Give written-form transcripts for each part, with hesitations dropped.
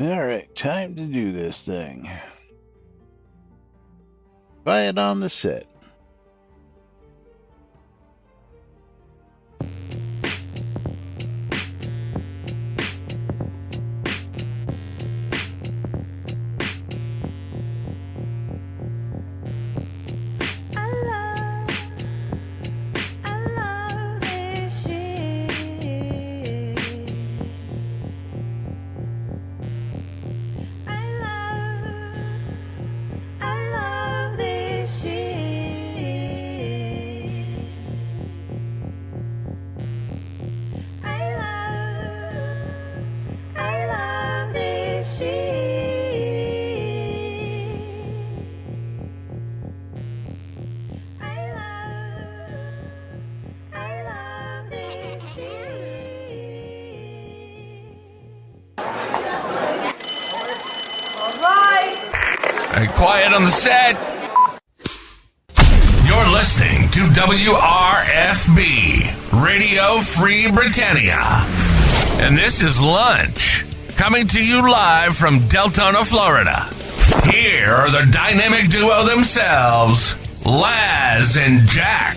All right, time to do this thing. Quiet on the set. And quiet on the set. You're listening to WRFB, Radio Free Britannia. And this is Lunch, coming to you live from Deltona, Florida. Here are the dynamic duo themselves, Laz and Jack.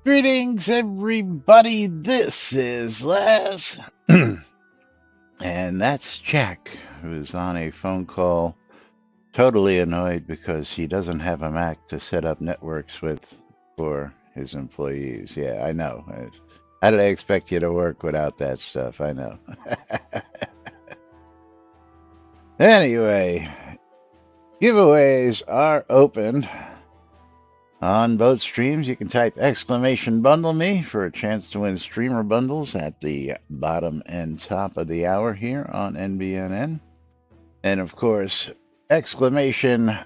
Greetings, everybody. This is Laz. And that's Jack, who's on a phone call, totally annoyed because he doesn't have a Mac to set up networks with for his employees. Yeah, I know. How did I expect you to work without that stuff? I know. Anyway, giveaways are open. On both streams, you can type exclamation bundle me for a chance to win streamer bundles at the bottom and top of the hour here on NBNN. And of course, exclamation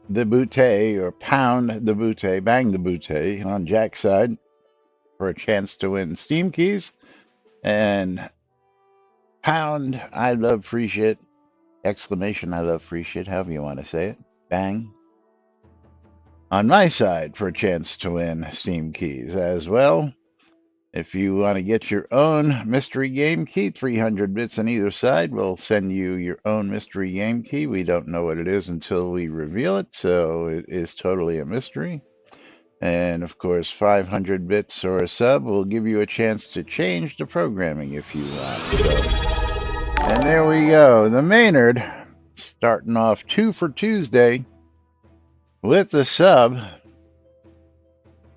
the bootay or pound the bootay, bang the bootay on Jack's side for a chance to win Steam keys. And pound I love free shit, exclamation I love free shit, however you want to say it, bang on my side for a chance to win Steam keys as well. If you want to get your own mystery game key, 300 bits on either side, we'll send you your own mystery game key. We don't know what it is until we reveal it, so it is totally a mystery. And of course, 500 bits or a sub will give you a chance to change the programming if you want. So, and there we go. The Maynard starting off 2 for Tuesday with the sub,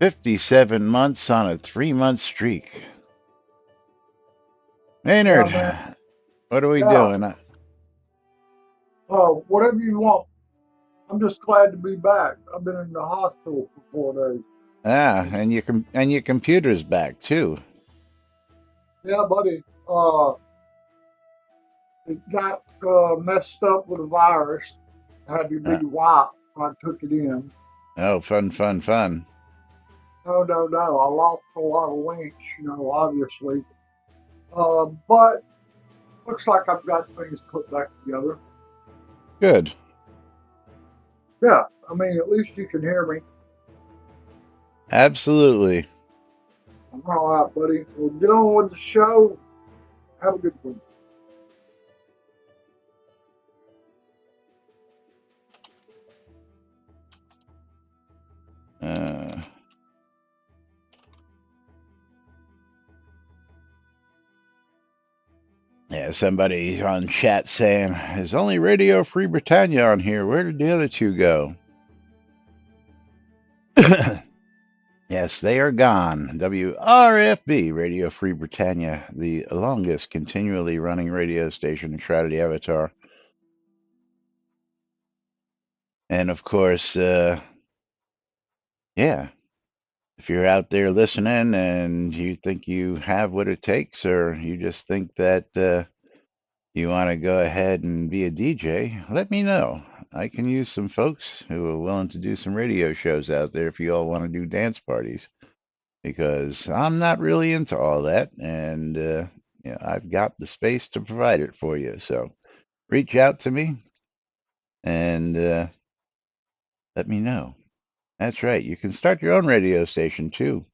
57 months on a 3-month streak. Maynard, yeah, what are we doing? Whatever you want. I'm just glad to be back. I've been in the hospital for 4 days. Ah, and your computer's back too. Yeah, buddy. It got messed up with a virus. Had to be wiped when I took it in. Oh, fun. No. I lost a lot of links, obviously. But looks like I've got things put back together. Good. Yeah, I mean, at least you can hear me. Absolutely. All right, buddy. We'll get on with the show. Have a good one. Yeah, somebody on chat saying, "There's only Radio Free Britannia on here. Where did the other two go?" Yes, they are gone. WRFB, Radio Free Britannia, the longest continually running radio station in Shroud Avatar. And of course, yeah, if you're out there listening and you think you have what it takes, or you just think that you want to go ahead and be a DJ, let me know. I can use some folks who are willing to do some radio shows out there if you all want to do dance parties, because I'm not really into all that, and I've got the space to provide it for you. So reach out to me and let me know. That's right. You can start your own radio station too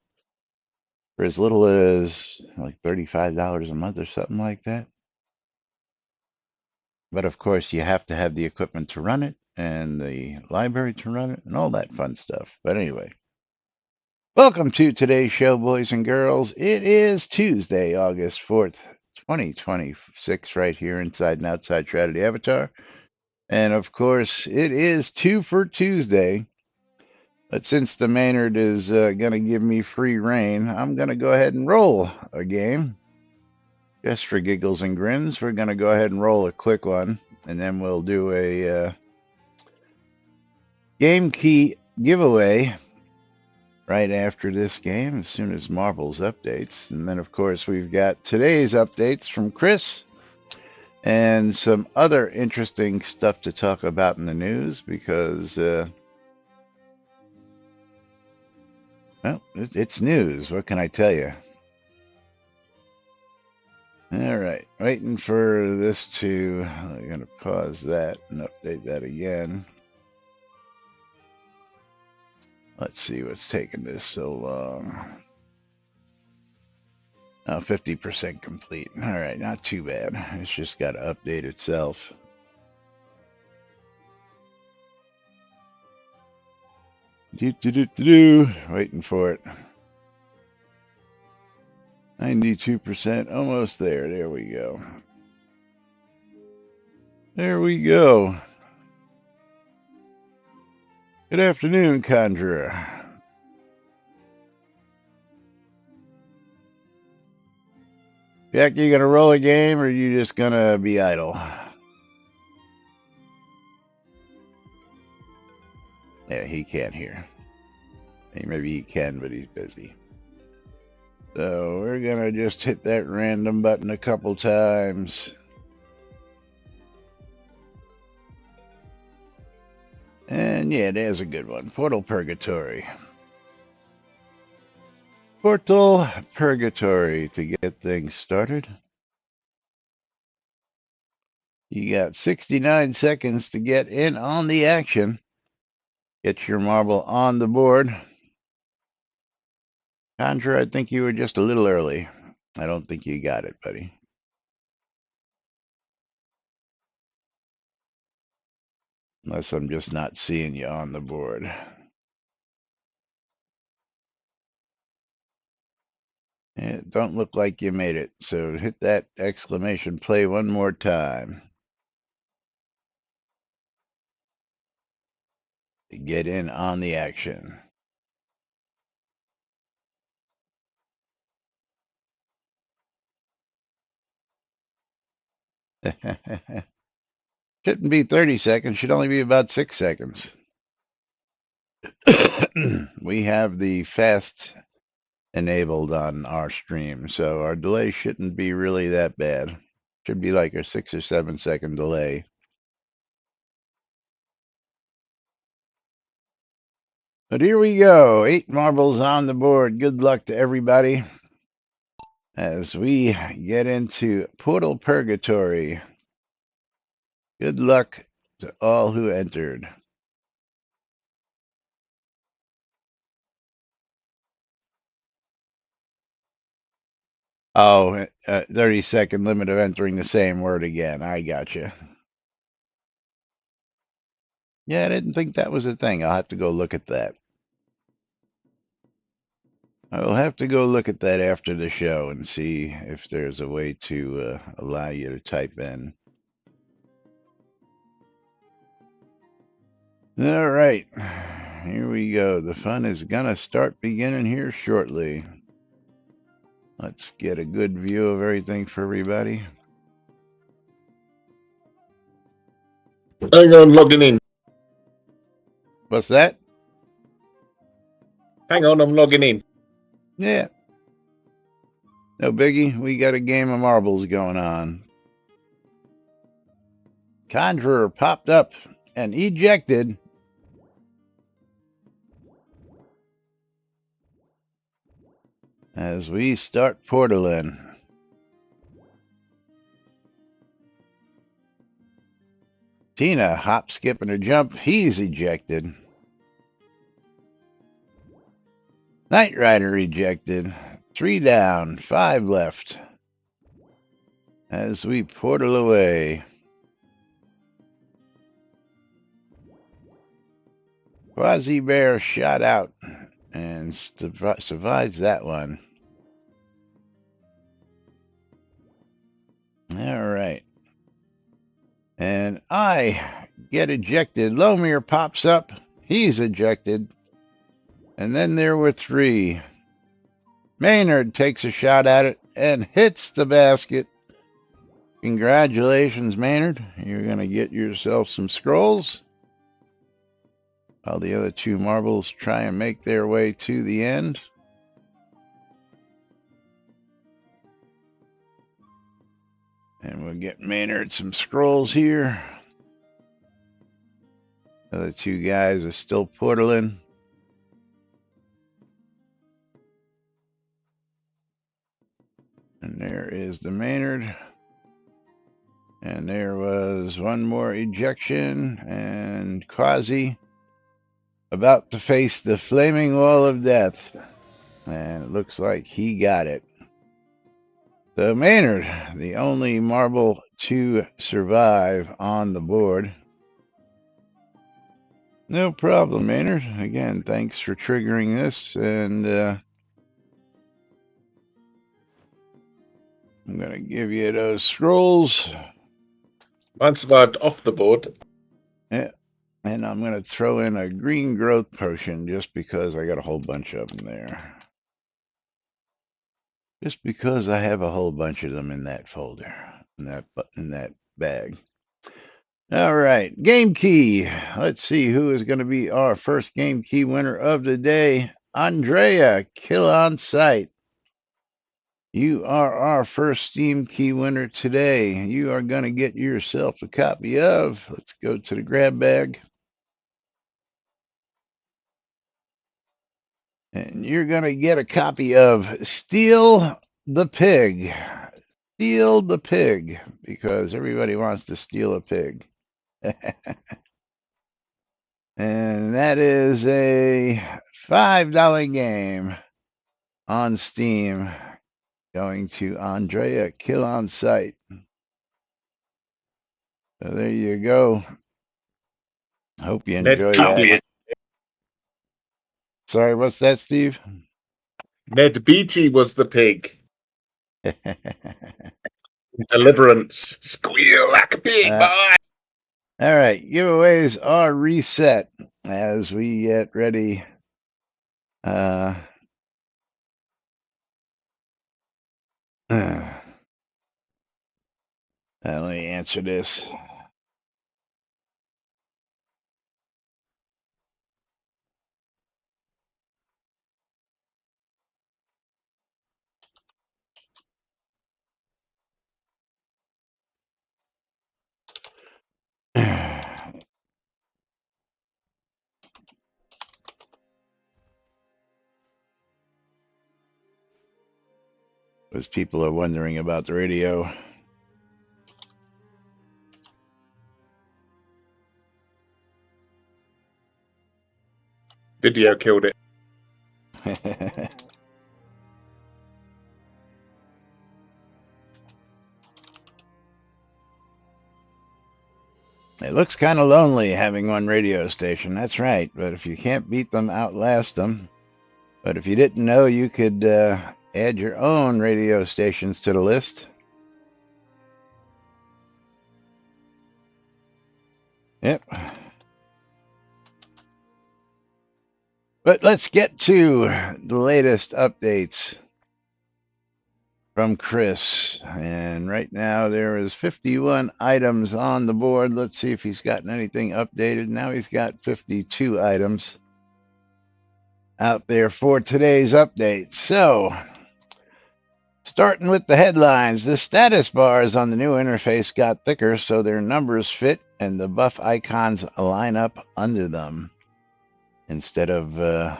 for as little as like $35 a month or something like that. But of course, you have to have the equipment to run it and the library to run it and all that fun stuff. But anyway, welcome to today's show, boys and girls. It is Tuesday, August 4th, 2026, right here inside and outside Shroud Avatar. And of course, it is Two for Tuesday. But since the Maynard is going to give me free reign, I'm going to go ahead and roll a game. Just for giggles and grins, we're going to go ahead and roll a quick one. And then we'll do a game key giveaway right after this game, as soon as Marvel's updates. And then, of course, we've got today's updates from Chris and some other interesting stuff to talk about in the news because, well, it's news. What can I tell you? All right, waiting for this to, I'm going to pause that and update that again. Let's see what's taking this so long. 50% complete. All right, not too bad. It's just got to update itself. Waiting for it. 92%, almost there. There we go. There we go. Good afternoon, Conjurer. Jack, you gonna roll a game, or you just gonna be idle? Yeah, he can't hear. Maybe he can, but he's busy. So we're gonna just hit that random button a couple times. And yeah, there's a good one. Portal Purgatory. Portal Purgatory to get things started. You got 69 seconds to get in on the action. Get your marble on the board. Conjure, I think you were just a little early. I don't think you got it, buddy. Unless I'm just not seeing you on the board. It don't look like you made it, so hit that exclamation play one more time. To get in on the action. Shouldn't be 30 seconds, should only be about 6 seconds. We have the fast enabled on our stream, so our delay shouldn't be really that bad. Should be like a 6 or 7 second delay. But here we go. 8 marbles on the board. Good luck to everybody as we get into Portal Purgatory. Good luck to all who entered. Oh, 30-second limit of entering the same word again. I gotcha. Yeah, I didn't think that was a thing. I'll have to go look at that. I will have to go look at that after the show and see if there's a way to allow you to type in. All right, here we go. The fun is gonna start beginning here shortly. Let's get a good view of everything for everybody. Hang on, logging in. What's that? Hang on, I'm logging in. Yeah. No biggie. We got a game of marbles going on. Conjurer popped up and ejected. As we start portaling. Tina hop, skip, and a jump. He's ejected. Knight Rider ejected. 3 down, 5 left. As we portal away. Quasi Bear shot out and survives that one. All right. And I get ejected. Lomir pops up. He's ejected. And then there were 3. Maynard takes a shot at it and hits the basket. Congratulations, Maynard. You're going to get yourself some scrolls. While the other 2 marbles try and make their way to the end. And we'll get Maynard some scrolls here. The other 2 guys are still portaling. And there is the Maynard. And there was one more ejection. And Quasi about to face the flaming wall of death. And it looks like he got it. So Maynard, the only marble to survive on the board. No problem, Maynard. Again, thanks for triggering this. And I'm going to give you those scrolls. Mine survived off the board. Yeah. And I'm going to throw in a green growth potion just because I got a whole bunch of them there. Just because I have a whole bunch of them in that folder, in that bag. All right, game key. Let's see who is going to be our first game key winner of the day. Andrea, kill on sight. You are our first Steam key winner today. You are going to get yourself a copy of, let's go to the grab bag. And you're going to get a copy of Steal the Pig. Steal the Pig, because everybody wants to steal a pig. And that is a $5 game on Steam going to Andrea Kill on Sight. So there you go. Hope you enjoy that. Sorry, what's that, Steve? Ned Beatty was the pig. Deliverance. Squeal like a pig, boy. All right, giveaways are reset as we get ready. Let me answer this. As people are wondering about the radio. Video killed it. It looks kind of lonely having one radio station, that's right. But if you can't beat them, outlast them. But if you didn't know, you could add your own radio stations to the list. Yep. But let's get to the latest updates from Chris. And right now there is 51 items on the board. Let's see if he's gotten anything updated. Now he's got 52 items out there for today's update. So, starting with the headlines, the status bars on the new interface got thicker so their numbers fit and the buff icons line up under them instead of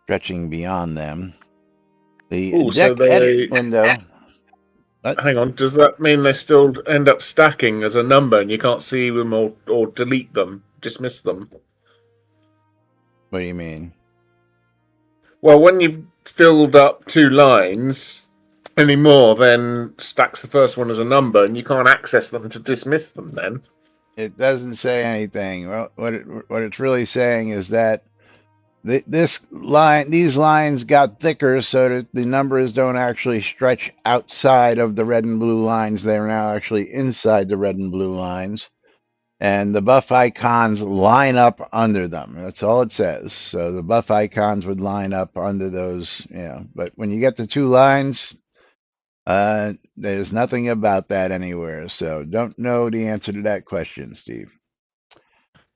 stretching beyond them. The Oh, so deck edit they. window. Hang on, does that mean they still end up stacking as a number and you can't see them or delete them, dismiss them? What do you mean? Well, when you've filled up 2 lines anymore, then stacks the first one as a number and you can't access them to dismiss them then. It doesn't say anything. Well, what it's really saying is that these lines got thicker so that the numbers don't actually stretch outside of the red and blue lines. They're now actually inside the red and blue lines. And the buff icons line up under them. That's all it says. So the buff icons would line up under those, But when you get the 2 lines, there's nothing about that anywhere. So don't know the answer to that question, Steve.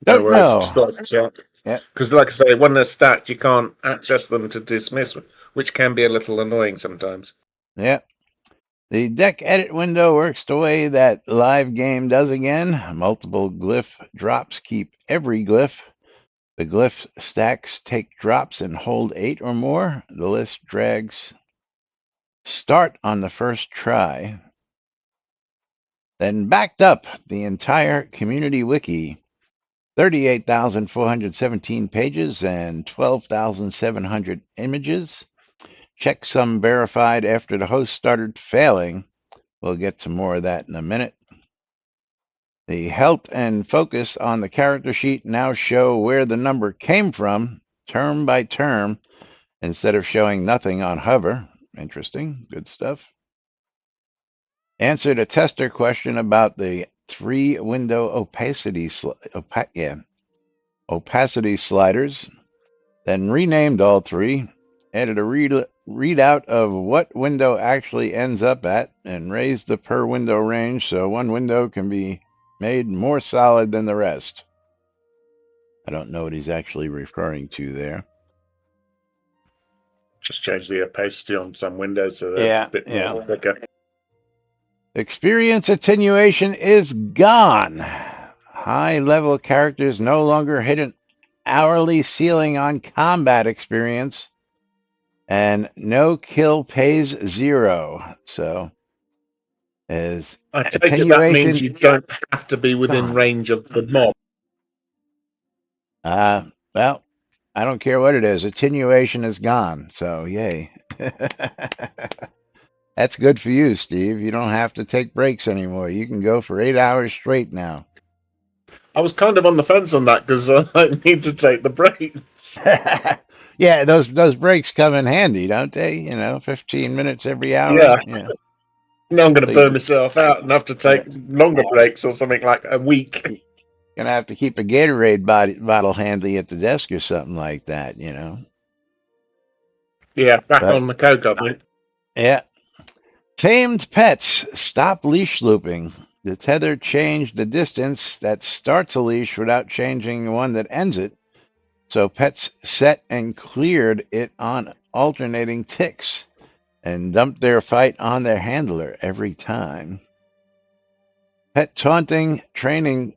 No Don't worries, know. just thought I'd check. Yeah. Because, like I say, when they're stacked, you can't access them to dismiss, which can be a little annoying sometimes. Yeah. The deck edit window works the way that live game does again. Multiple glyph drops keep every glyph. The glyph stacks take drops and hold 8 or more. The list drags start on the first try. Then backed up the entire community wiki. 38,417 pages and 12,700 images. Checksum verified after the host started failing. We'll get to more of that in a minute. The health and focus on the character sheet now show where the number came from, term by term, instead of showing nothing on hover. Interesting. Good stuff. Answered a tester question about the 3-window opacity sliders, then renamed all 3, added a readout of what window actually ends up at, and raised the per window range so one window can be made more solid than the rest. I don't know what he's actually referring to there. Just change the opacity on some windows so they're a bit more thicker. Experience attenuation is gone. High-level characters no longer hit an hourly ceiling on combat experience, and no kill pays 0. So, as I take it that means you don't have to be within gone. range of the mob. Well, I don't care what it is. Attenuation is gone. So, yay. That's good for you, Steve. You don't have to take breaks anymore. You can go for 8 hours straight now. I was kind of on the fence on that because I need to take the breaks. Yeah, those breaks come in handy, don't they? 15 minutes every hour. Yeah. Now I'm going to burn myself out and have to take longer breaks or something like a week. You're going to have to keep a Gatorade bottle handy at the desk or something like that, Yeah, back on the Coke, I think. Yeah. Tamed pets stop leash looping. The tether changed the distance that starts a leash without changing the one that ends it. So pets set and cleared it on alternating ticks and dumped their fight on their handler every time. Pet taunting training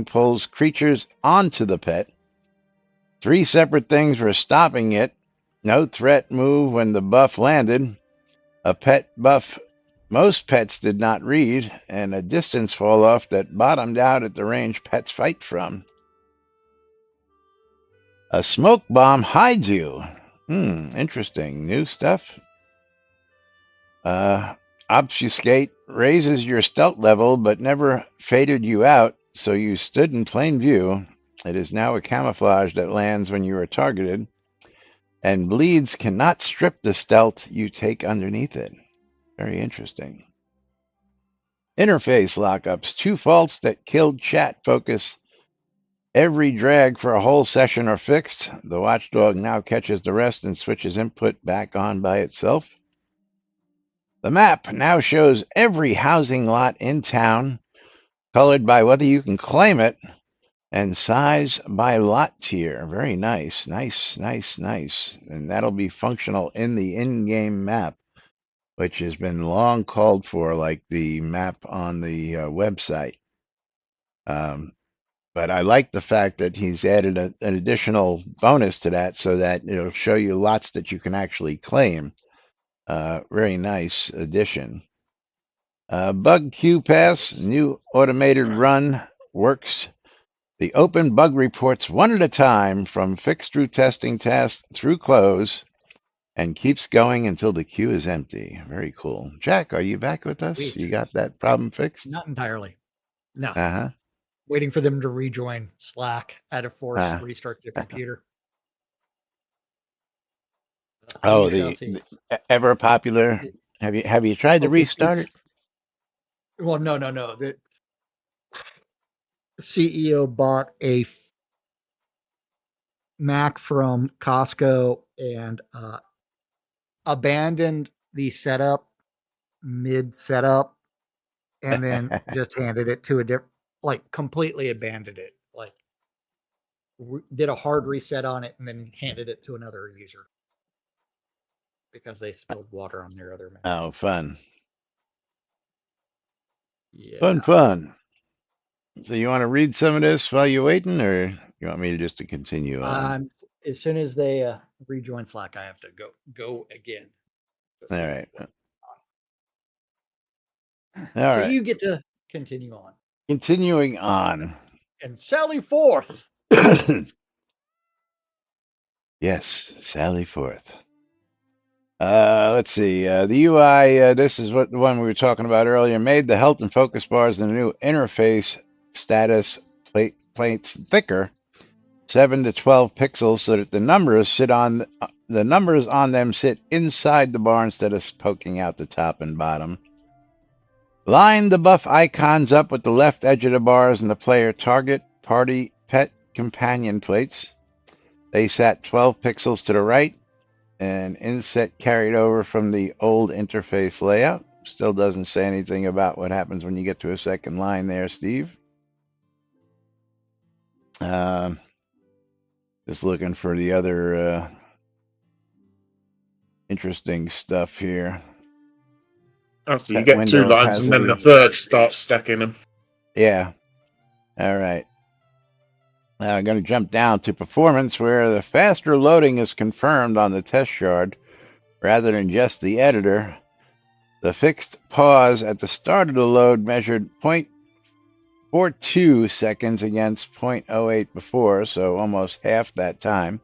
pulls creatures onto the pet. 3 separate things were stopping it. No threat move when the buff landed. A pet buff most pets did not read, and a distance fall off that bottomed out at the range pets fight from. A smoke bomb hides you. Interesting. New stuff. Obfuscate raises your stealth level but never faded you out, so you stood in plain view. It is now a camouflage that lands when you are targeted, and bleeds cannot strip the stealth you take underneath it. Very interesting. Interface lockups. 2 faults that killed chat focus. Every drag for a whole session are fixed. The watchdog now catches the rest and switches input back on by itself. The map now shows every housing lot in town, colored by whether you can claim it, and size by lot tier. Very nice. Nice. And that'll be functional in the in-game map, which has been long called for, like the map on the website. But I like the fact that he's added an additional bonus to that so that it'll show you lots that you can actually claim. Very nice addition. Bug Q Pass, new automated run, works the open bug reports one at a time from fix through testing task through close, and keeps going until the queue is empty. Very cool. Jack, are you back with us? Sweet. You got that problem fixed? Not entirely. No. Uh-huh. Waiting for them to rejoin Slack. I had to force restart their computer. Oh, the ever popular. Have you tried to restart it? Well, no. The CEO bought a Mac from Costco and abandoned the setup mid setup, and then just handed it to a different, like completely abandoned it, like did a hard reset on it, and then handed it to another user because they spilled water on their other Mac. Oh, fun. Yeah. Fun. So you want to read some of this while you're waiting, or you want me to continue on? As soon as they rejoin Slack, I have to go again. All right. So you get to continue on. Continuing on. And sally forth. Yes, sally forth. Let's see. The UI, this is the one we were talking about earlier, made the health and focus bars in the new interface status plates thicker, 7 to 12 pixels, so that the numbers on them sit inside the bar instead of poking out the top and bottom. Line the buff icons up with the left edge of the bars and the player target, party, pet, companion plates. They sat 12 pixels to the right, and inset carried over from the old interface layout. Still doesn't say anything about what happens when you get to a second line there, Steve. Just looking for the other interesting stuff here. After you get 2 lines and then the third starts stacking them. Yeah. All right. Now I'm going to jump down to performance, where the faster loading is confirmed on the test shard rather than just the editor. The fixed pause at the start of the load measured 0.42 seconds against 0.08 before, so almost half that time.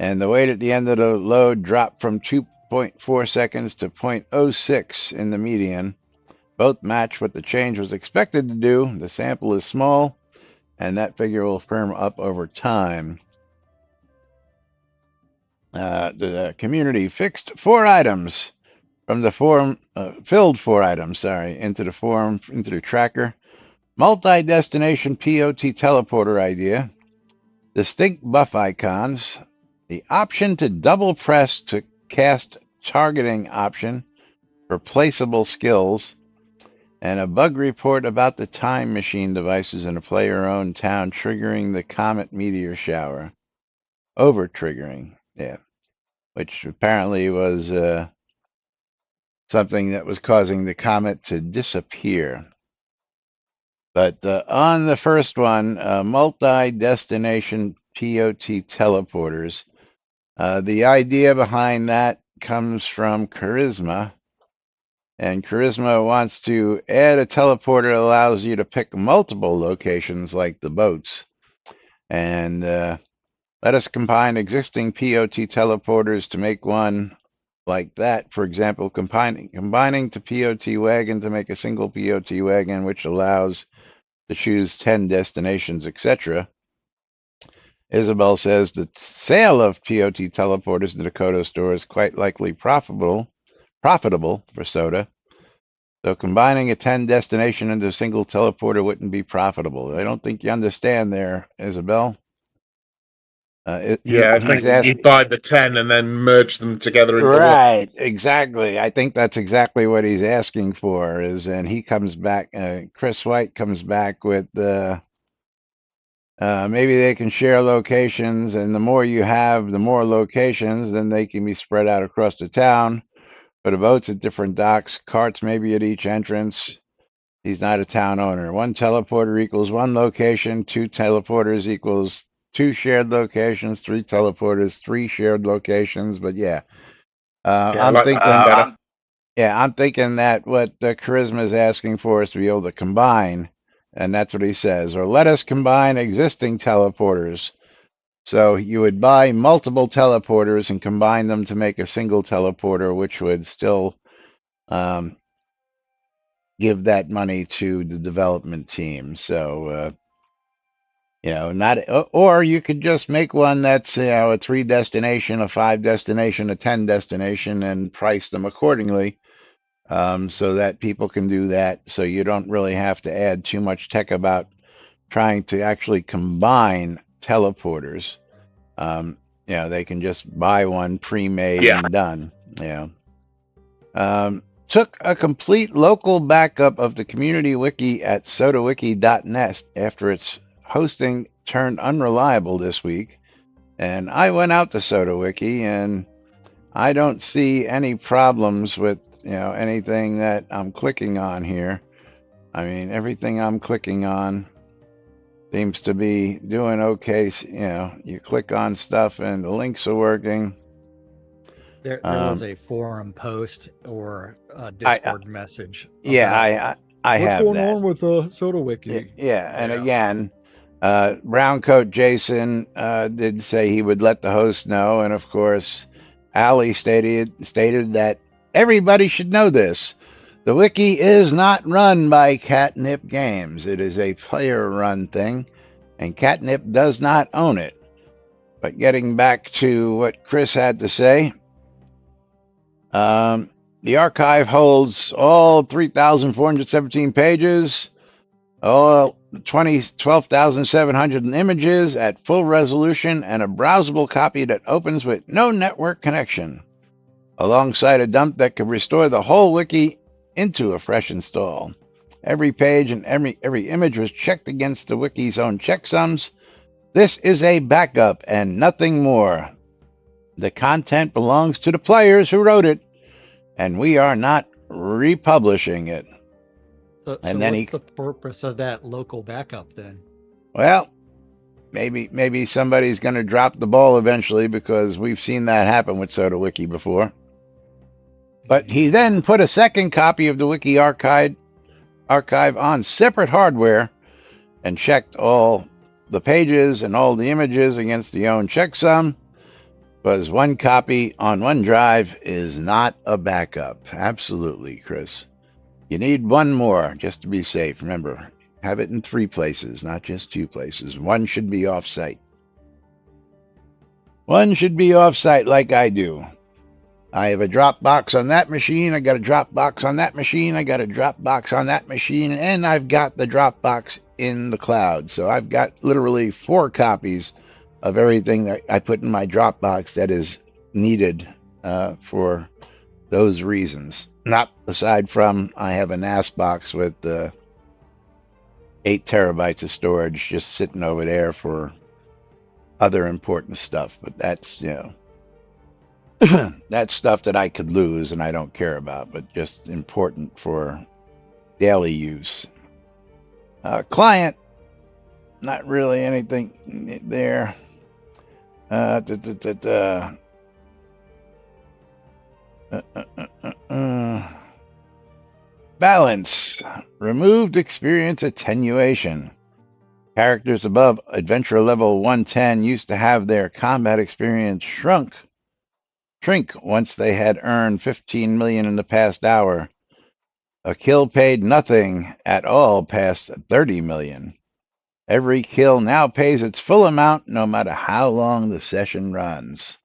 And the wait at the end of the load dropped from 2.4 seconds to 0.06 in the median. Both match what the change was expected to do. The sample is small, and that figure will firm up over time. The community fixed 4 items from the forum, filled 4 items, into the tracker. Multi-destination POT teleporter idea. Distinct buff icons. The option to double press to cast targeting option. Replaceable skills. And a bug report about the time machine devices in a player-owned town triggering the comet meteor shower. Over-triggering, yeah. Which apparently was something that was causing the comet to disappear. But on the first one, multi-destination POT teleporters, the idea behind that comes from Charisma. And Charisma wants to add a teleporter that allows you to pick multiple locations like the boats. And let us combine existing POT teleporters to make one like that. For example, combining to POT wagon to make a single POT wagon, which allows to choose 10 destinations, etc. Isabel says the sale of POT teleporters to Dakota store is quite likely profitable for Soda. So combining a 10 destination into a single teleporter wouldn't be profitable. I don't think you understand there, Isabel. Yeah, I He's think you asking. buy the 10 and then merge them together into one. Right, exactly. I think that's exactly what he's asking for. And he comes back. Chris White comes back with maybe they can share locations, and the more you have, the more locations, then they can be spread out across the town. But boats at different docks, carts maybe at each entrance. He's not a town owner. One teleporter equals one location. Two teleporters equals two shared locations. Three teleporters, three shared locations. But yeah, Yeah, I I'm like that one thinking. better. Yeah, I'm thinking that what Charisma is asking for is to be able to combine, and that's what he says. Or let us combine existing teleporters. So you would buy multiple teleporters and combine them to make a single teleporter, which would still um, give that money to the development team. So not, or you could just make one that's a 3 destination, a 5 destination, a 10 destination, and price them accordingly, so that people can do that. So you don't really have to add too much tech about trying to actually combine teleporters. They can just buy one pre-made Yeah. and done. Took a complete local backup of the community wiki at sodawiki.net after its hosting turned unreliable this week. And I went out to SodaWiki, and I don't see any problems with anything that I'm clicking on here. I mean, everything I'm clicking on seems to be doing okay. You click on stuff and the links are working. There was Um, a forum post or a I Discord message yeah, about I what's have going that. on with Soda Wiki. Yeah, and Yeah. again, Browncoat Jason did say he would let the host know, and of course, Ali stated that everybody should know this. The wiki is not run by Catnip Games. It is a player-run thing, and Catnip does not own it. But getting back to what Chris had to say, the archive holds all 3,417 pages, all 12,700 images at full resolution, and a browsable copy that opens with no network connection, alongside a dump that could restore the whole wiki into a fresh install. Every page and every image was checked against the wiki's own checksums. This is a backup and nothing more. The content belongs to the players who wrote it, and we are not republishing it. So And then what's the purpose of that local backup then? well, maybe somebody's going to drop the ball eventually, because we've seen that happen with SodaWiki before. But he Yeah. then put a second copy of the wiki archive on separate hardware and checked all the pages and all the images against the own checksum, because one copy on one drive is not a backup. Absolutely, Chris. You need one more just to be safe. Remember, have it in 3 places, not just 2 places. One should be off-site. One should be off-site like I do. I have a Dropbox on that machine. I got a Dropbox on that machine. I got a Dropbox on that machine. And I've got the Dropbox in the cloud. So I've got literally 4 copies of everything that I put in my Dropbox that is needed for those reasons. Not aside from I have a NAS box with 8 terabytes of storage just sitting over there for other important stuff. But that's, that's stuff that I could lose and I don't care about, but just important for daily use. Client, not really anything there. Uh, da, da, da, da. Balance. Removed experience attenuation. Characters above adventure level 110 used to have their combat experience shrink once they had earned 15 million in the past hour. A kill paid nothing at all past 30 million. Every kill now pays its full amount no matter how long the session runs.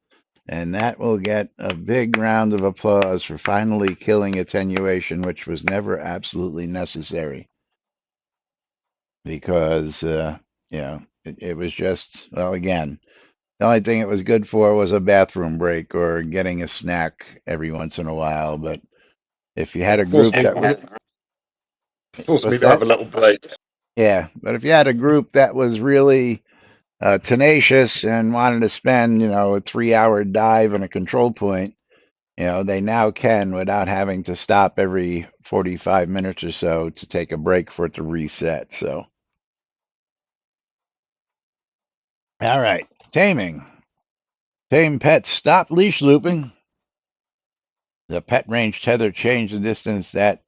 And that will get a big round of applause for finally killing attenuation, which was never absolutely necessary. Because, it was just, well, again, the only thing it was good for was a bathroom break or getting a snack every once in a while. But if you had a Force group me, that, force me what's to have that? a little break. Yeah, but if you had a group that was really tenacious and wanted to spend, a 3 hour dive in a control point, they now can without having to stop every 45 minutes or so to take a break for it to reset. So, all right, taming. Tame pets stop leash looping. The pet range tether changed the distance that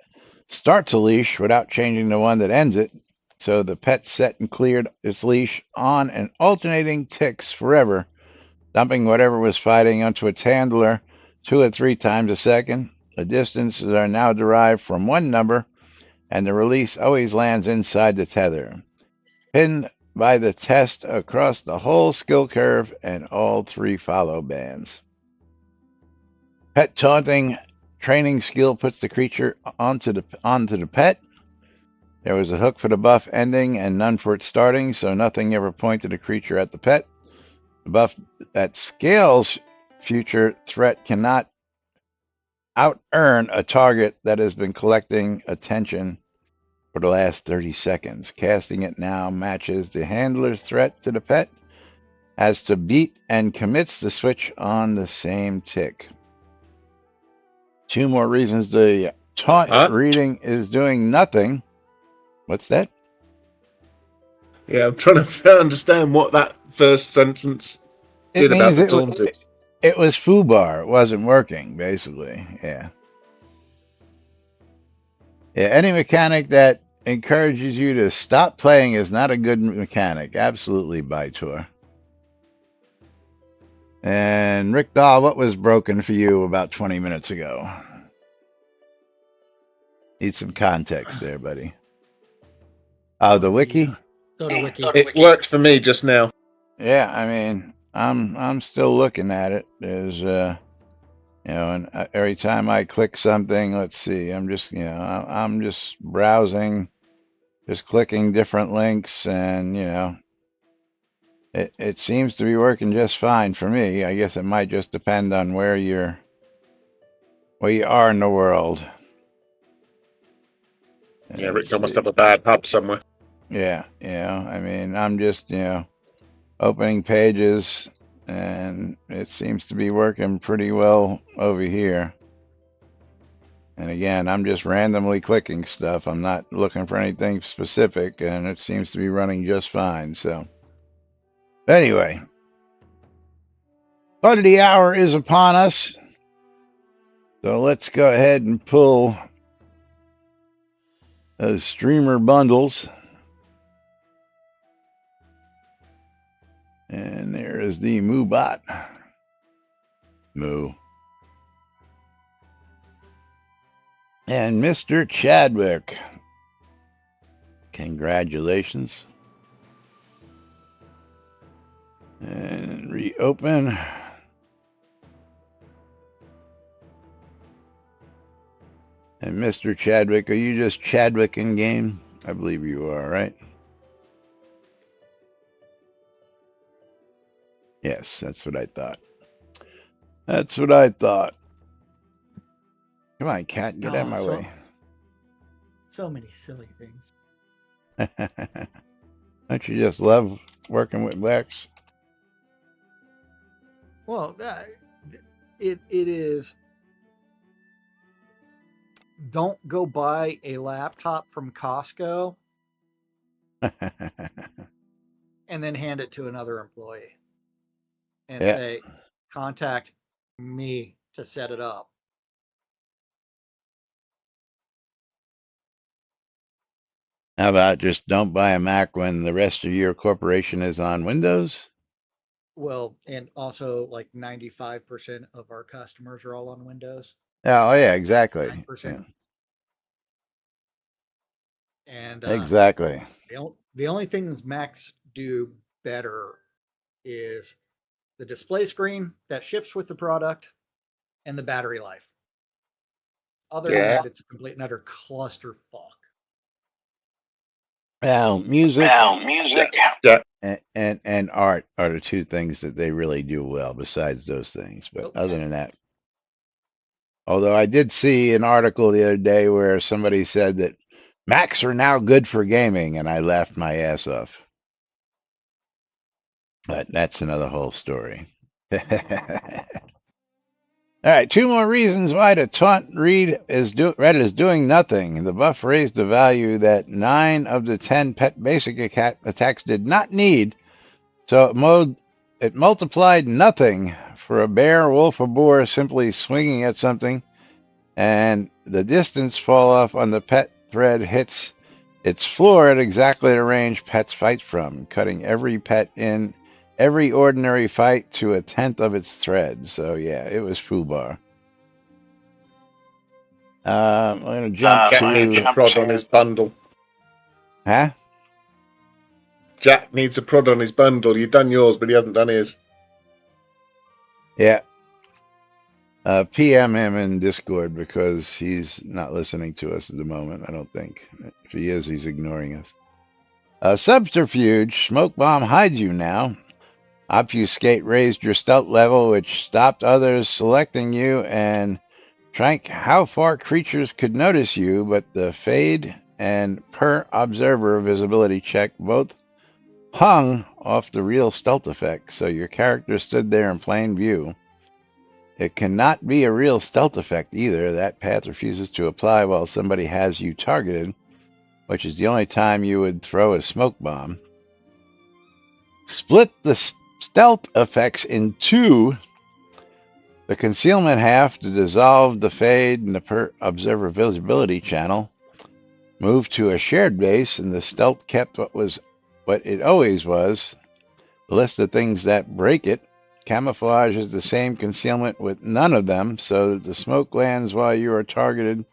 starts a leash without changing the one that ends it. So the pet set and cleared its leash on an alternating ticks forever, dumping whatever was fighting onto its handler 2 or 3 times a second. The distances are now derived from one number, and the release always lands inside the tether, pinned by the test across the whole skill curve and all 3 follow bands. Pet taunting training skill puts the creature onto the pet. There was a hook for the buff ending and none for its starting, so nothing ever pointed a creature at the pet. The buff that scales future threat cannot out-earn a target that has been collecting attention for the last 30 seconds. Casting it now matches the handler's threat to the pet as to beat and commits the switch on the same tick. 2 more reasons the taunt reading is doing nothing. What's that? Yeah, I'm trying to understand what that first sentence It did about means the taunting. it was foobar. It wasn't working, basically. Yeah. Yeah, any mechanic that encourages you to stop playing is not a good mechanic. Absolutely, Bytor. And Rick Dahl, what was broken for you about 20 minutes ago? Need some context there, buddy. Oh, the wiki? Soda Wiki. It worked for me just now. Yeah, I mean, I'm still looking at it. There's and every time I click something, let's see, I'm just browsing, just clicking different links, and it seems to be working just fine for me. I guess it might just depend on where you are in the world. Yeah, Rick must have a bad hub somewhere. Yeah, I mean, I'm just opening pages, and it seems to be working pretty well over here. And again, I'm just randomly clicking stuff. I'm not looking for anything specific, and it seems to be running just fine. So, anyway, part of the hour is upon us. So let's go ahead and pull those streamer bundles. And there is the Moo bot. Moo. And Mr. Chadwick. Congratulations. And reopen. And Mr. Chadwick, are you just Chadwick in game? I believe you are, right? Yes, that's what I thought. That's what I thought. Come on, cat, get out of my way. So many silly things. Don't you just love working with Lex? Well, it is. Don't go buy a laptop from Costco and then hand it to another employee and say, contact me to set it up. How about just don't buy a Mac when the rest of your corporation is on Windows? Well, and also like 95% of our customers are all on Windows. Oh, yeah, exactly. 9%. Yeah. And Exactly. The only things Macs do better is the display screen that ships with the product and the battery life. Other than Yeah. that, it's a complete and utter clusterfuck. Now, music Yeah. and art are the two things that they really do well besides those things. But Nope. other than that, although I did see an article the other day where somebody said that Macs are now good for gaming, and I laughed my ass off. But that's another whole story. All right, two more reasons why to taunt Red is doing nothing. The buff raised the value that 9 of the 10 pet basic attacks did not need, so it multiplied nothing for a bear, wolf, or boar simply swinging at something, and the distance fall off on the pet thread hits its floor at exactly the range pets fight from, cutting every pet in every ordinary fight to 1/10 of its thread. So yeah, it was foobar. I'm going to jump Jack needs to... a prod on his bundle. Huh? Jack needs a prod on his bundle. You've done yours, but he hasn't done his. Yeah. PM him in Discord because he's not listening to us at the moment, I don't think. If he is, he's ignoring us. Subterfuge. Smoke bomb hides you now. Obfuscate raised your stealth level, which stopped others selecting you and shrank how far creatures could notice you, but the fade and per observer visibility check both hung off the real stealth effect, so your character stood there in plain view. It cannot be a real stealth effect either. That path refuses to apply while somebody has you targeted, which is the only time you would throw a smoke bomb. Split the stealth effects in two. The concealment half to dissolve the fade and the per observer visibility channel. Move to a shared base, and the stealth kept what it always was. The list of things that break it. Camouflage is the same concealment with none of them, so that the smoke lands while you are targeted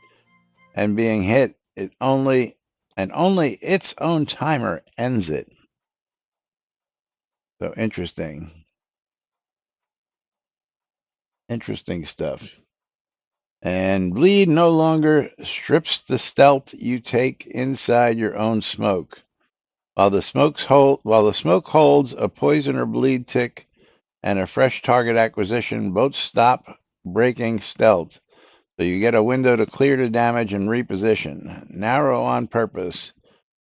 and being hit. Only its own timer ends it. So interesting. Interesting stuff. And bleed no longer strips the stealth you take inside your own smoke. While the smoke holds a poison or bleed tick and a fresh target acquisition, both stop breaking stealth. So you get a window to clear the damage and reposition. Narrow on purpose.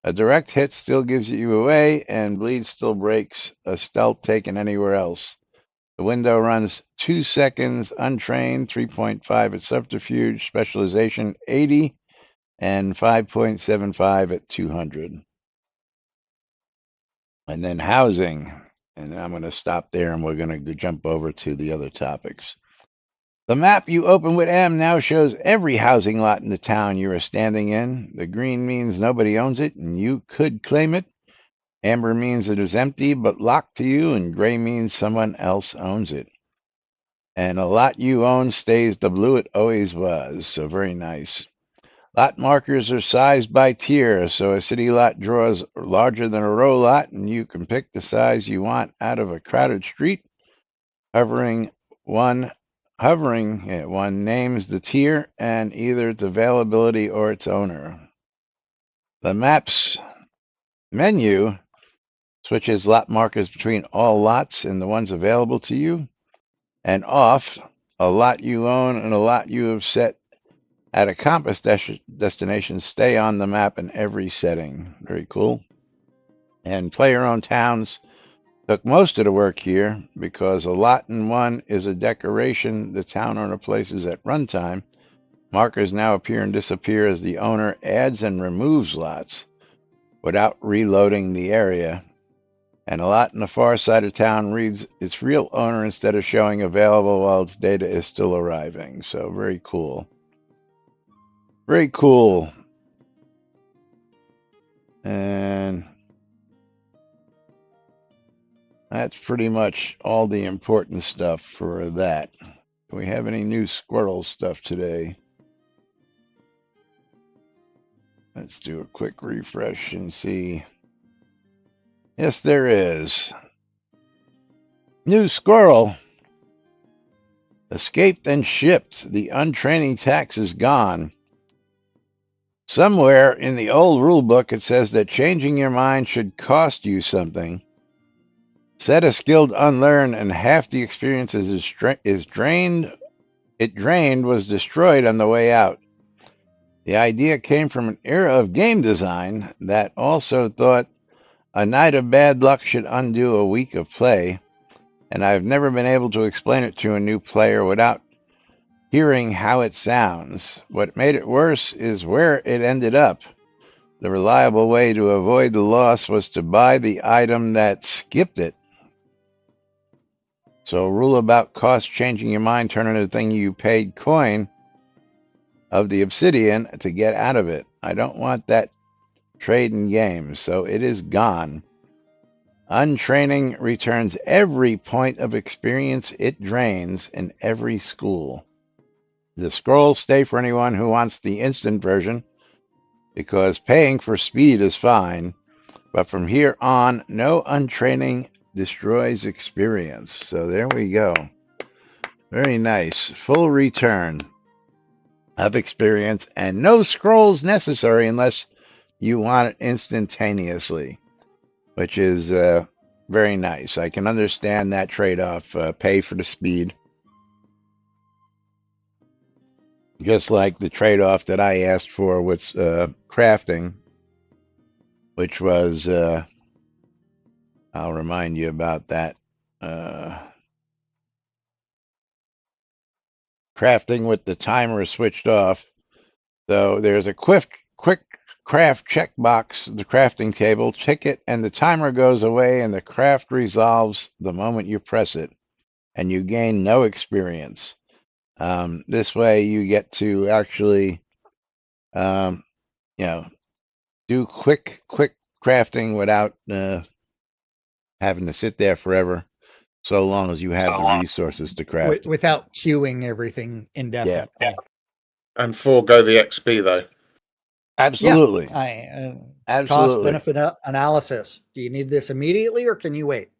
A direct hit still gives you away, and bleed still breaks a stealth taken anywhere else. The window runs 2 seconds, untrained, 3.5 at subterfuge, specialization 80, and 5.75 at 200. And then housing. And I'm going to stop there and we're going to jump over to the other topics. The map you open with M now shows every housing lot in the town you are standing in. The green means nobody owns it and you could claim it. Amber means it is empty but locked to you, and gray means someone else owns it. And a lot you own stays the blue it always was, so very nice. Lot markers are sized by tier, so a city lot draws larger than a row lot, and you can pick the size you want out of a crowded street. One names the tier and either its availability or its owner. The map's menu switches lot markers between all lots and the ones available to you, and off, a lot you own and a lot you have set at a compass destination stay on the map in every setting. Very cool. And player-owned towns took most of the work here because a lot in one is a decoration the town owner places at runtime. Markers now appear and disappear as the owner adds and removes lots without reloading the area. And a lot in the far side of town reads its real owner instead of showing available while its data is still arriving. So very cool. Very cool. And that's pretty much all the important stuff for that. Do we have any new squirrel stuff today? Let's do a quick refresh and see. Yes, there is. New squirrel. Escaped and shipped. The untraining tax is gone. Somewhere in the old rule book it says that changing your mind should cost you something. Set a skill to unlearn and half the experience is drained. It drained was destroyed on the way out. The idea came from an era of game design that also thought a night of bad luck should undo a week of play, and I've never been able to explain it to a new player without hearing how it sounds. What made it worse is where it ended up. The reliable way to avoid the loss was to buy the item that skipped it. So a rule about cost changing your mind, turning the thing you paid coin of the obsidian to get out of it. I don't want that trade in games, so it is gone. Untraining returns every point of experience it drains in every school. The scrolls stay for anyone who wants the instant version, because paying for speed is fine, but from here on, no untraining destroys experience. So there we go. Very nice. Full return of experience and no scrolls necessary unless you want it instantaneously, which is very nice. I can understand that trade-off, pay for the speed. Just like the trade-off that I asked for with crafting, which was, I'll remind you about that. Crafting with the timer switched off. So there's a quick craft checkbox, the crafting table, tick it, and the timer goes away, and the craft resolves the moment you press it, and you gain no experience. This way, you get to actually, um, do quick crafting without having to sit there forever. So long as you have the resources to craft. Without queuing everything indefinitely. And forego the XP though. Absolutely. Yeah, cost Absolutely. benefit analysis. Do you need this immediately or can you wait?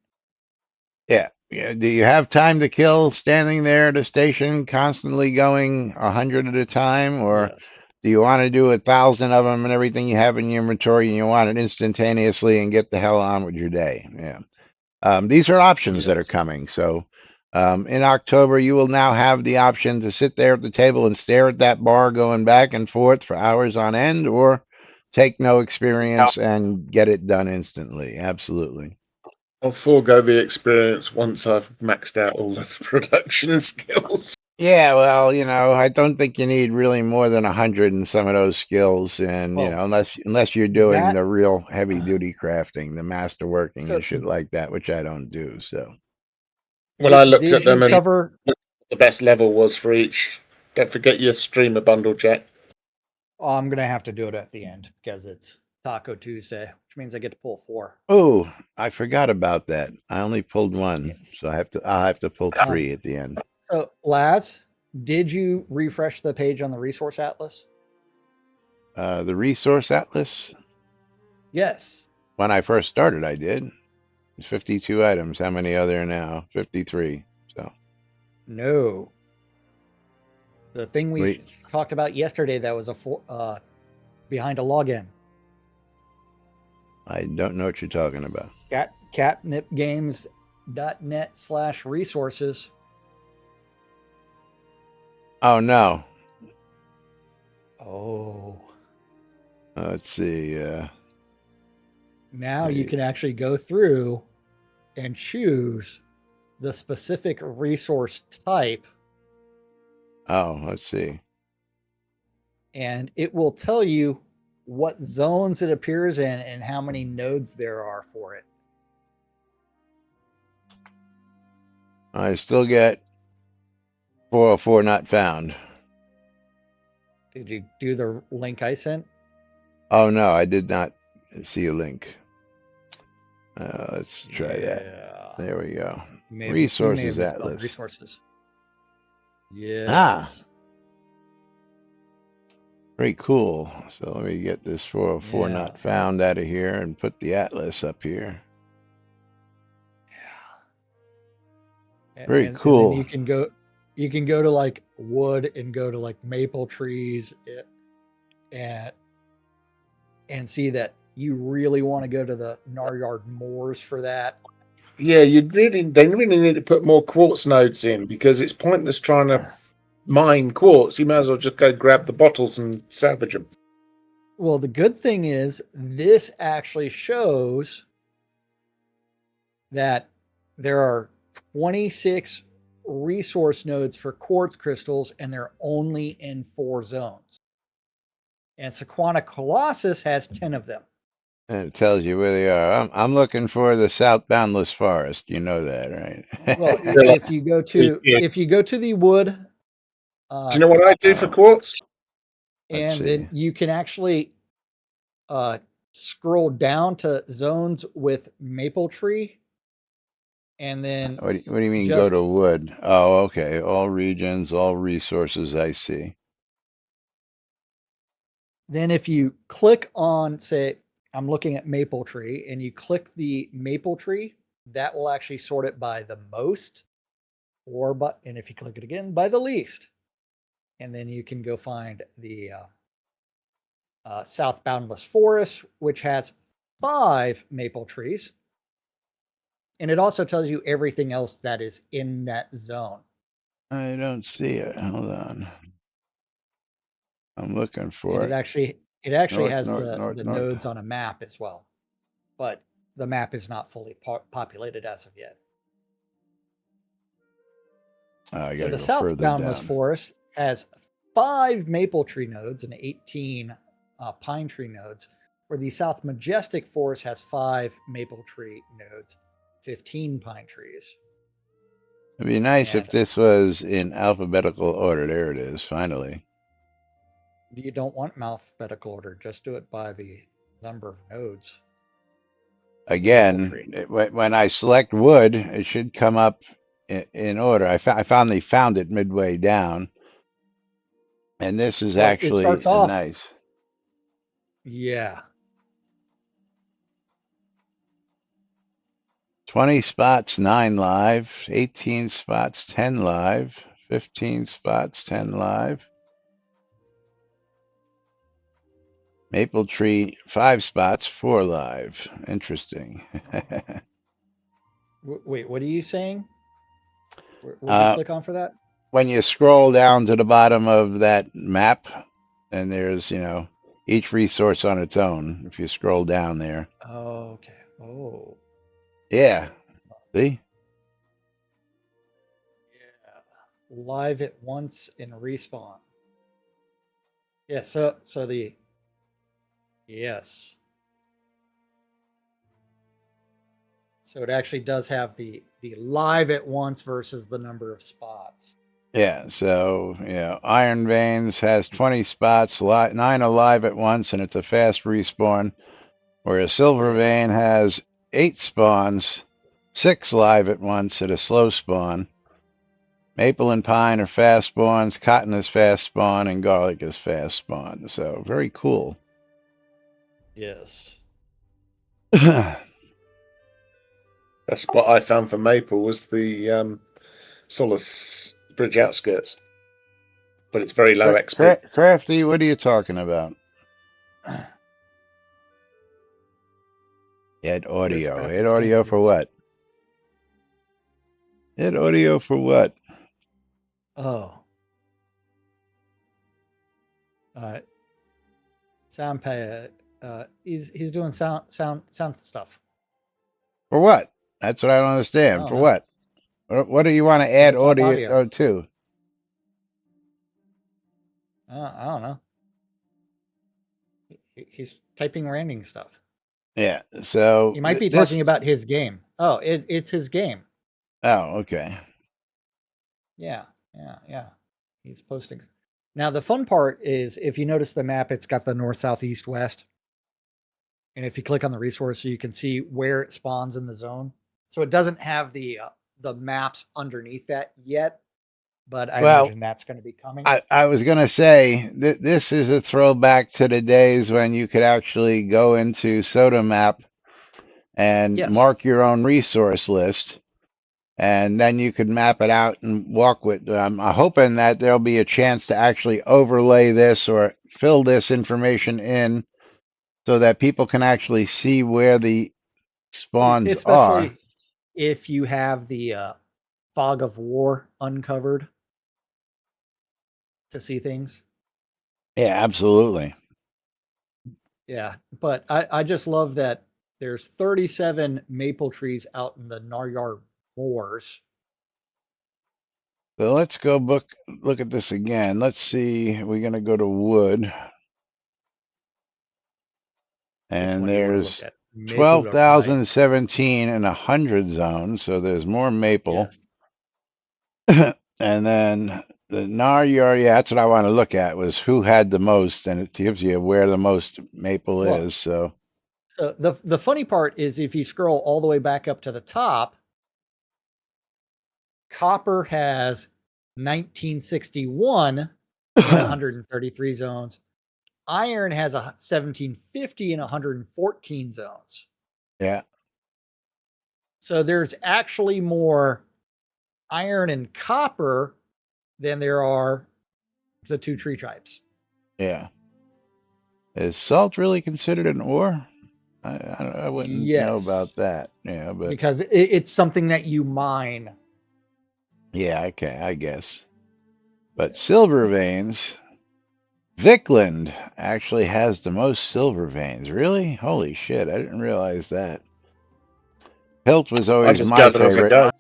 Yeah. Do you have time to kill standing there at a station constantly going 100 at a time? Or Yes. do you want to do 1,000 of them and everything you have in your inventory and you want it instantaneously and get the hell on with your day? Yeah. These are options that are Yes. coming. So in October, you will now have the option to sit there at the table and stare at that bar going back and forth for hours on end, or take no experience and get it done instantly. Absolutely. I'll forego the experience once I've maxed out all the production skills. Yeah, well, I don't think you need really more than 100 in some of those skills, and Well, unless you're doing that the real heavy duty crafting, the master working so and shit like that, which I don't do. So Well, I looked did at them you and cover the best level was for each. Don't forget your streamer bundle, Jack. Oh, I'm gonna have to do it at the end because it's Taco Tuesday, which means I get to pull 4. oh, I forgot about that. I only pulled one, Yes. so I'll have to pull 3 at the end. So, Laz, did you refresh the page on the resource atlas? The resource atlas. Yes. When I first started, I did. It's 52 items. How many are there now? 53. So No. The thing we Wait. talked about yesterday that was behind a login. I don't know what you're talking about. Catnipgames.net/resources. Oh no. Oh. Let's see. Now you can actually go through and choose the specific resource type, Oh, let's see. and it will tell you what zones it appears in and how many nodes there are for it. I still get 404 not found. Did you do the link I sent? Oh no, I did not see a link. Let's try that. There we go. Resources atlas. Resources. Yes. Ah. Very cool. So let me get this 404 not found out of here and put the atlas up here. Very And then cool. you can go to like wood and go to like maple trees and and see that you really want to go to the Naryard Moors for that. Yeah, they really need to put more quartz nodes in because it's pointless trying to mine quartz. You might as well just go grab the bottles and salvage them. Well, the good thing is this actually shows that there are 26 resource nodes for quartz crystals, and they're only in 4 zones. And Sequana Colossus has 10 of them. It tells you where they are. I'm looking for the South Boundless Forest. You know that, right? Well, Yeah. if you go to the wood, Do you know what I do for quartz? Let's and see. then you can actually uh, scroll down to zones with maple tree, and then What do you mean go to just wood? Oh, okay. All regions, all resources, I see. then if you click on, say, I'm looking at maple tree, and you click the maple tree, that will actually sort it by the most, and if you click it again, by the least. And then you can go find the South Boundless Forest, which has 5 maple trees. And it also tells you everything else that is in that zone. I don't see it. Hold on. I'm looking for And it. it actually North, has north, north, the north. nodes on a map as well. But the map is not fully populated as of yet. Oh, I So gotta the go South further Boundless down. Forest has 5 maple tree nodes and 18 pine tree nodes, where the South Majestic Forest has 5 maple tree nodes, 15 pine trees. It'd be nice if And this was in alphabetical order. There it is, finally. you don't want alphabetical order, just do it by the number of nodes of the maple tree. Again, when I select wood, it should come up in order. I finally found it midway down, and this is Well, it actually starts off, nice. yeah. 20 spots, 9 live. 18 spots, 10 live. 15 spots, 10 live. Maple tree, 5 spots, 4 live. Interesting. Wait, what are you saying? What'd you uh, click on for that? when you scroll down to the bottom of that map, and there's, each resource on its own. If you scroll down there. Oh, okay. Oh, Yeah. See? yeah. Live at once in respawn. Yeah, so the yes. So it actually does have the live at once versus the number of spots. Yeah. So, Iron Veins has 20 spots, 9 alive at once, and it's a fast respawn. Whereas Silver Yes. Vein has 8 spawns, 6 live at once at a slow spawn. Maple and Pine are fast spawns, Cotton is fast spawn, and Garlic is fast spawn. So, very cool. Yes. That's what I found for maple was the Solace Bridge outskirts, but it's very low XP. Crafty, what are you talking about? Add Where's audio. Crafty Add saying audio that he for was? what? Add audio for what? Oh, uh, sound pay. He's doing sound stuff. For what? That's what I don't I understand. don't For know. what? What do you want to add Tabletop audio. audio to? I don't know. He's typing random stuff. Yeah. So He might be this. talking about his game. Oh, it's his game. Oh, okay. Yeah. He's posting. Now the fun part is if you notice the map, it's got the north, south, east, west. And if you click on the resource, you can see where it spawns in the zone. So it doesn't have the maps underneath that yet, but I Well, imagine that's going to be coming. I was going to say that this is a throwback to the days when you could actually go into Soda Map and Yes. mark your own resource list. and then you could map it out and walk with. I'm hoping that there'll be a chance to actually overlay this or fill this information in so that people can actually see where the spawns are. Especially if you have the fog of war uncovered to see things. Yeah, absolutely. Yeah, but I just love that there's 37 maple trees out in the Naryar moors. So let's go look at this again. Let's see. We're going to go to wood. Which And one do you want to look there's at? Maple or pine? 12,017 in 100 zones. So there's more maple. Yes. And then the Naryar, yeah, that's what I want to look at was who had the most. And it gives you where the most maple Well, is. So so the funny part is if you scroll all the way back up to the top, copper has 1961 in 133 zones. Iron has a 1750 in 114 zones. yeah. So there's actually more iron and copper than there are the two tree types. Yeah. Is salt really considered an ore? I wouldn't know about Yes, that. Yeah, but because it's something that you mine. yeah, okay, I guess. But Yes. silver veins, Vickland actually has the most silver veins. Really? Holy shit, I didn't realize that. Hilt was I always just my gathered as I favorite, go.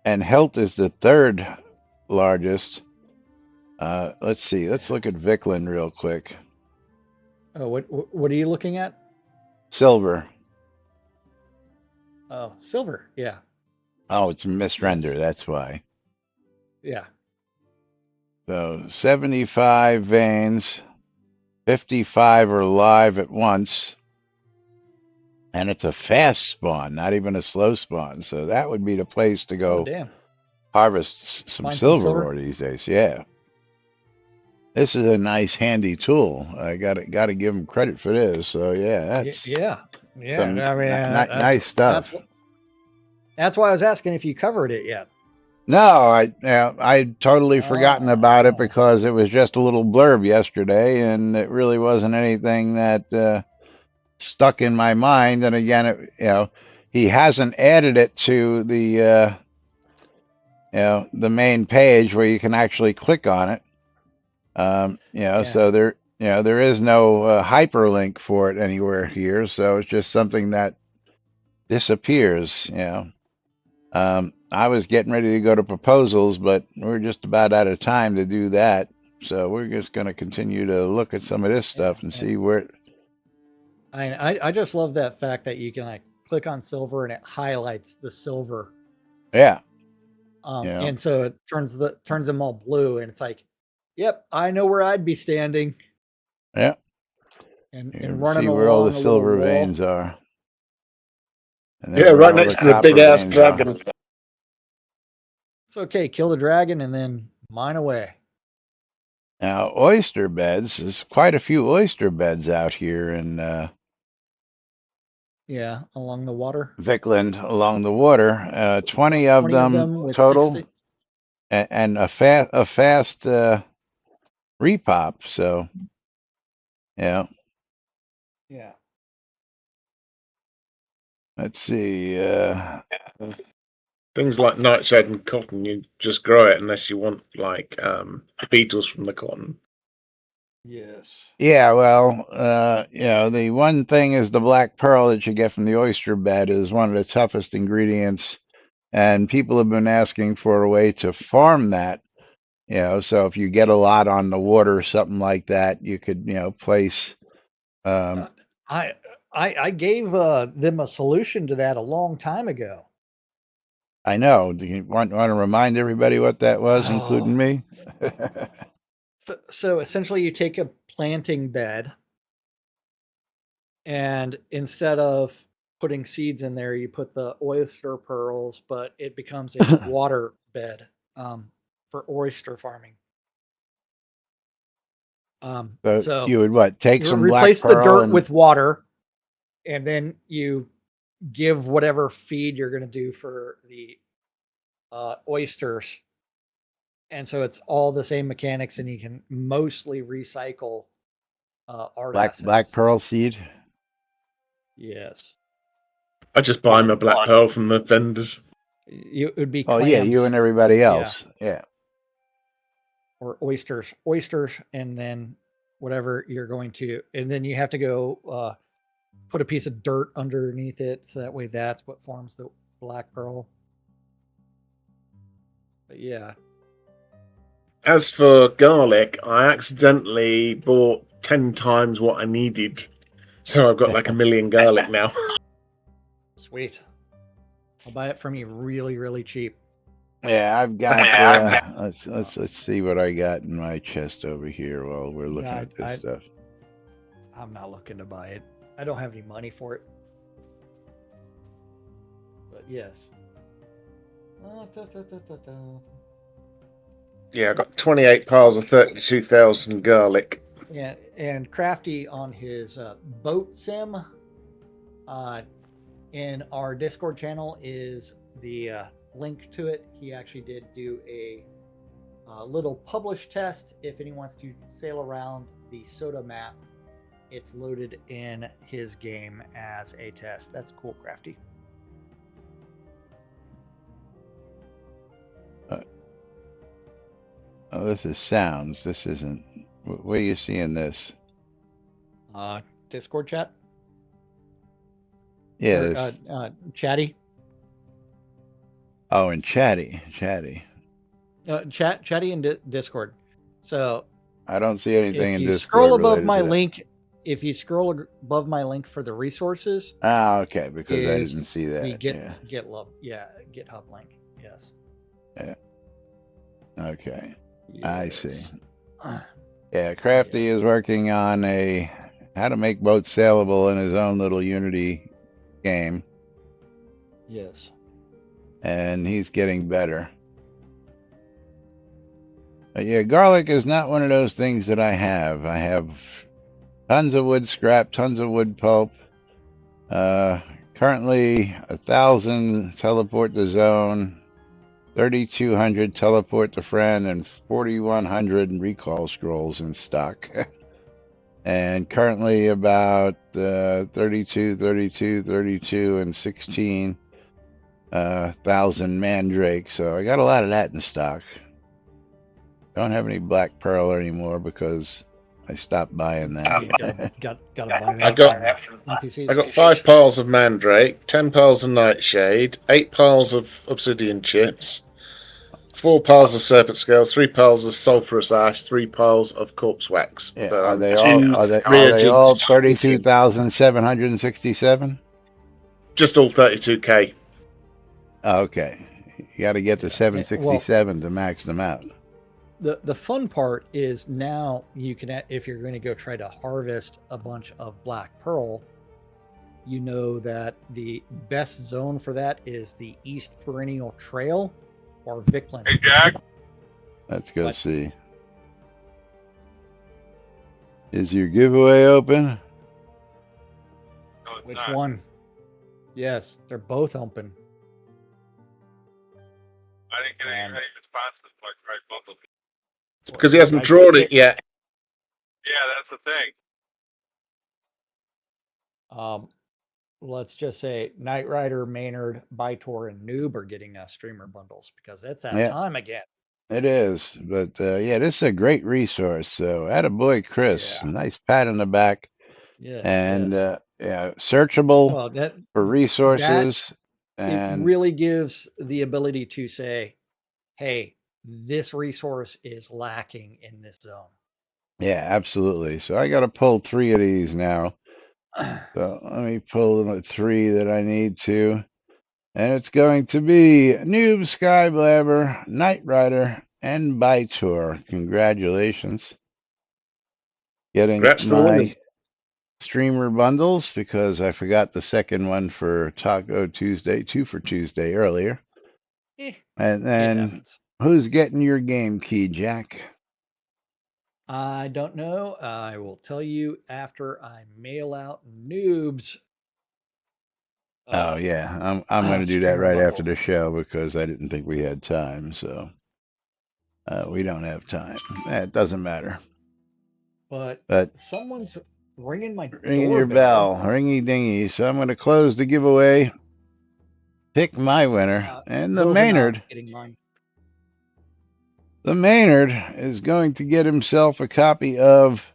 and Hilt is the third largest. Let's see. Let's Yeah. look at Vickland real quick. Oh, what are you looking at? Silver. Oh, silver. Yeah. Oh, it's a misrender. Yes. That's why. Yeah. So 75 veins, 55 are live at once, and it's a fast spawn, not even a slow spawn. So that would be the place to Oh, go damn. harvest some Mine some silver silver. ore these days. Yeah. This is a nice, handy tool. I got to give them credit for this. So yeah, that's Yeah. Yeah. some I mean, nice stuff. that's why I was asking if you covered it yet. No, I'd totally forgotten about it Oh. because it was just a little blurb yesterday, and it really wasn't anything that stuck in my mind. And again, he hasn't added it to the main page where you can actually click on it. Yeah. So there is no hyperlink for it anywhere here. So it's just something that disappears. I was getting ready to go to proposals, but we're just about out of time to do that. So we're just going to continue to look at some of this Yeah. stuff and see where. I just love that fact that you can like click on silver and it highlights the silver. Yeah. And so it turns them all blue, and it's like, yep, I know where I'd be standing. Yeah. And running see where all the along a little silver wall. veins are. And Yeah, then where right all next the to the big copper ass veins are. dragon. It's okay, kill the dragon and then mine away. Now, oyster beds, there's quite a few oyster beds out here in Yeah, along the water. Vickland along the water. 20 of 20 of them them with total, 60. and a fast repop. So, yeah. Yeah. Let's see. Things like nightshade and cotton, you just grow it unless you want like beetles from the cotton. Yes. Yeah, well, the one thing is the black pearl that you get from the oyster bed is one of the toughest ingredients, and people have been asking for a way to farm that. So if you get a lot on the water or something like that, you could, place. I I gave them a solution to that a long time ago. I know. Do you want to remind everybody what that was, including Oh. me? So essentially you take a planting bed, and instead of putting seeds in there, you put the oyster pearls, but it becomes a water bed for oyster farming. So So you would take you some black replace the pearl dirt and with water, and then you give whatever feed you're going to do for the oysters, and so it's all the same mechanics, and you can mostly recycle art Black assets. pearl seed. Yes, I just buy my black pearl from the vendors. it would be Oh clams. yeah, you and everybody else. Yeah. Or oysters, and then whatever you're going to, and then you have to go put a piece of dirt underneath it, so that way that's what forms the black pearl. But yeah. As for garlic, I accidentally bought 10 times what I needed. So I've got like 1 million garlic now. Sweet. I'll buy it from you really, really cheap. Yeah, I've got. Let's see what I got in my chest over here while we're looking at this stuff. I'm not looking to buy it. I don't have any money for it. But yes. Yeah, I got 28 piles of 32,000 garlic. Yeah, and Crafty on his boat sim in our Discord channel is the link to it. He actually did do a little publish test. If anyone wants to sail around the soda map, it's loaded in his game as a test. That's cool, Crafty. Oh, this is sounds. This isn't. Where are you seeing this? Discord chat. Yeah. Chatty. Oh, and chatty. Chatty and Discord. So I don't see anything if in you Discord. Scroll above related my to that. link, if you scroll above my link for the resources. Ah, okay, because I didn't see that. The GitHub link. Yes. Yeah. Okay. Yes. I see. Yeah, Crafty is working on how to make boats sailable in his own little Unity game. Yes. And he's getting better. But yeah, garlic is not one of those things that I have. I have tons of wood scrap, tons of wood pulp. Currently 1,000 teleport to zone, 3,200 teleport to friend, and 4,100 recall scrolls in stock. And currently about 32, and 16,000 mandrake. So I got a lot of that in stock. Don't have any black pearl anymore because I stopped buying that. Gotta buy that. I got 5 piles of mandrake, 10 piles of nightshade, 8 piles of obsidian chips, 4 piles of serpent scales, 3 piles of sulphurous ash, 3 piles of corpse wax. Yeah, But are they all 32,767? Just all 32k. Oh, okay. You got to get to 767 to max them out. The fun part is now you can, if you're going to go try to harvest a bunch of black pearl, you know that the best zone for that is the East Perennial Trail or Vicklin. Hey, Jack. Let's go see. Is your giveaway open? No, it's Which not. one? Yes, they're both open. I didn't get any responses to my tried bundle. Because he hasn't drawn it yet. Yeah, that's the thing. Let's just say Knight Rider, Maynard, Bytor, and Noob are getting streamer bundles because it's that time again. It is, but yeah, this is a great resource. So, attaboy, Chris. Yeah. Nice pat on the back. Yes, and yeah, searchable for resources. It really gives the ability to say, hey, this resource is lacking in this zone. Yeah, absolutely. So I got to pull 3 of these now. So let me pull the 3 that I need to. And it's going to be Noob, Skyblabber, Knight Rider, and Bytor. Congratulations. Getting my streamer bundles because I forgot the second one for Taco Tuesday, 2 for Tuesday earlier. And then who's getting your game key, Jack? I don't know. I will tell you after I mail out Noob's Oh yeah, I'm going to do that streamer right after bundle. the show because I didn't think we had time. So we don't have time. It doesn't matter. But But someone's ringing my ringing your doorbell. bell, ringy dingy. So I'm going to close the giveaway. Pick my winner, and the Govanov's Maynard. getting mine. The Maynard is going to get himself a copy of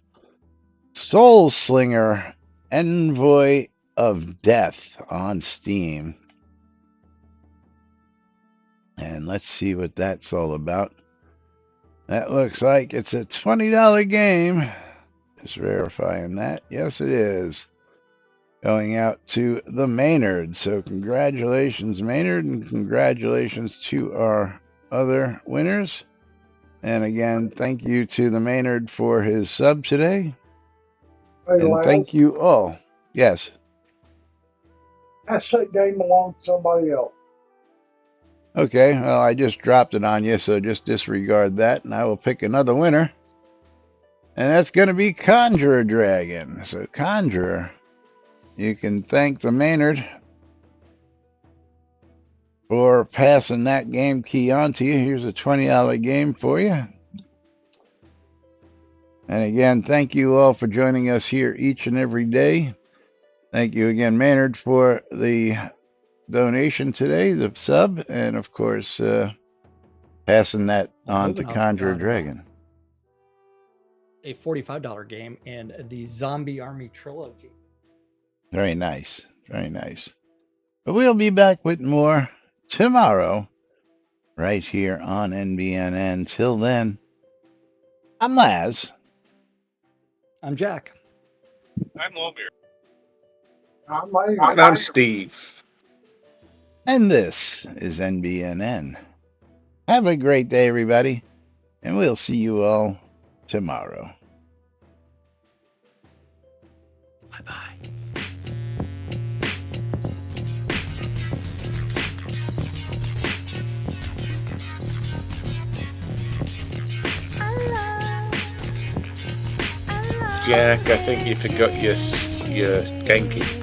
Soul Slinger Envoy of Death on Steam. And let's see what that's all about. That looks like it's a $20 game. Just verifying that. Yes, it is. Going out to the Maynard. So congratulations, Maynard, and congratulations to our other winners. And again, thank you to the Maynard for his sub today. Hey, And thank Laz, you all. Yes. pass that game along to somebody else. Okay, well, I just dropped it on you, so just disregard that, and I will pick another winner. And that's going to be Conjurer Dragon. So, Conjurer, you can thank the Maynard for passing that game key on to you. Here's a $20 game for you. And again, thank you all for joining us here each and every day. Thank you again, Maynard, for the donation today, the sub, and of course, passing that on to Govanov's Conjurer got Dragon. a $45 game and the Zombie Army trilogy. Very nice. Very nice. But we'll be back with more tomorrow, right here on NBNN. Till then, I'm Laz. I'm Jack. I'm Lomir. And I'm Steve. And this is NBNN. Have a great day, everybody. And we'll see you all tomorrow. Bye-bye. Jack, I think you forgot your game key.